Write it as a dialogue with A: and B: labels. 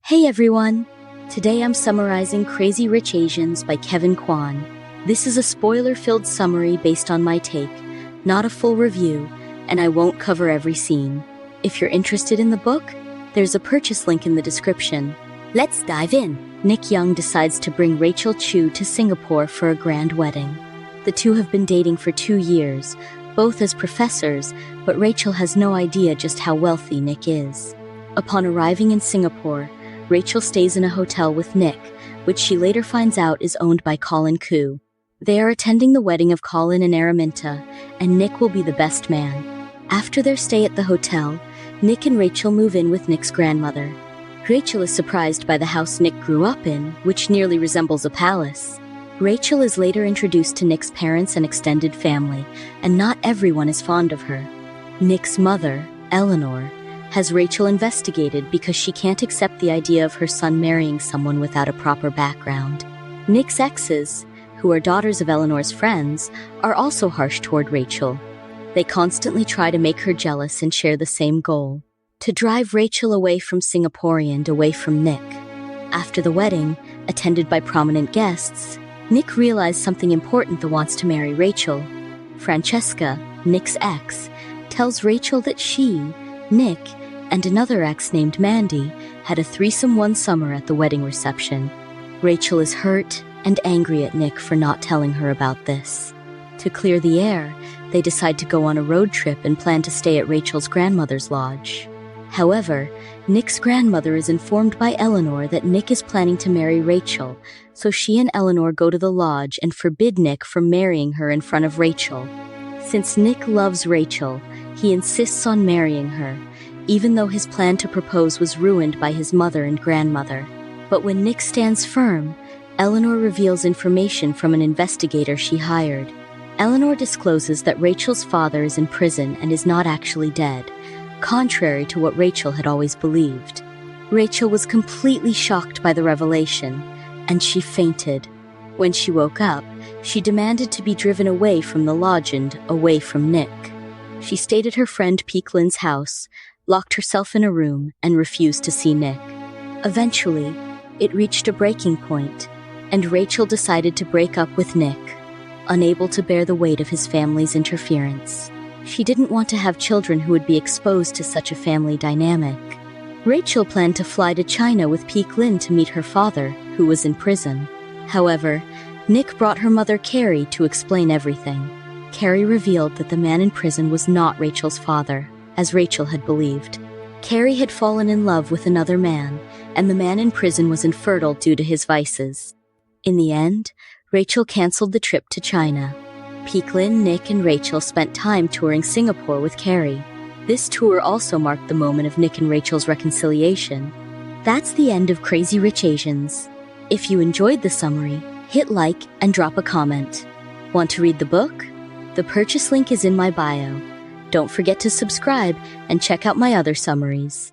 A: Hey everyone! Today I'm summarizing Crazy Rich Asians by Kevin Kwan. This is a spoiler-filled summary based on my take, not a full review, and I won't cover every scene. If you're interested in the book, there's a purchase link in the description. Let's dive in! Nick Young decides to bring Rachel Chu to Singapore for a grand wedding. The two have been dating for 2 years, both as professors, but Rachel has no idea just how wealthy Nick is. Upon arriving in Singapore, Rachel stays in a hotel with Nick, which she later finds out is owned by Colin Koo. They are attending the wedding of Colin and Araminta, and Nick will be the best man. After their stay at the hotel, Nick and Rachel move in with Nick's grandmother. Rachel is surprised by the house Nick grew up in, which nearly resembles a palace. Rachel is later introduced to Nick's parents and extended family, and not everyone is fond of her. Nick's mother, Eleanor, has Rachel investigated because she can't accept the idea of her son marrying someone without a proper background. Nick's exes, who are daughters of Eleanor's friends, are also harsh toward Rachel. They constantly try to make her jealous and share the same goal: to drive Rachel away from Singapore and away from Nick. After the wedding, attended by prominent guests, Nick realized something important that wants to marry Rachel. Francesca, Nick's ex, tells Rachel that she, Nick, and another ex named Mandy had a threesome one summer at the wedding reception. Rachel is hurt and angry at Nick for not telling her about this. To clear the air, they decide to go on a road trip and plan to stay at Rachel's grandmother's lodge. However, Nick's grandmother is informed by Eleanor that Nick is planning to marry Rachel, so she and Eleanor go to the lodge and forbid Nick from marrying her in front of Rachel. Since Nick loves Rachel, he insists on marrying her, even though his plan to propose was ruined by his mother and grandmother. But when Nick stands firm, Eleanor reveals information from an investigator she hired. Eleanor discloses that Rachel's father is in prison and is not actually dead, contrary to what Rachel had always believed. Rachel was completely shocked by the revelation, and she fainted. When she woke up, she demanded to be driven away from the lodge and away from Nick. She stayed at her friend Peek Lynn's house, locked herself in a room, and refused to see Nick. Eventually, it reached a breaking point, and Rachel decided to break up with Nick, unable to bear the weight of his family's interference. She didn't want to have children who would be exposed to such a family dynamic. Rachel planned to fly to China with Peek Lynn to meet her father, who was in prison. However, Nick brought her mother Carrie to explain everything. Carrie revealed that the man in prison was not Rachel's father, as Rachel had believed. Carrie had fallen in love with another man, and the man in prison was infertile due to his vices. In the end, Rachel canceled the trip to China. Peek Lynn, Nick, and Rachel spent time touring Singapore with Carrie. This tour also marked the moment of Nick and Rachel's reconciliation. That's the end of Crazy Rich Asians. If you enjoyed the summary, hit like and drop a comment. Want to read the book? The purchase link is in my bio. Don't forget to subscribe and check out my other summaries.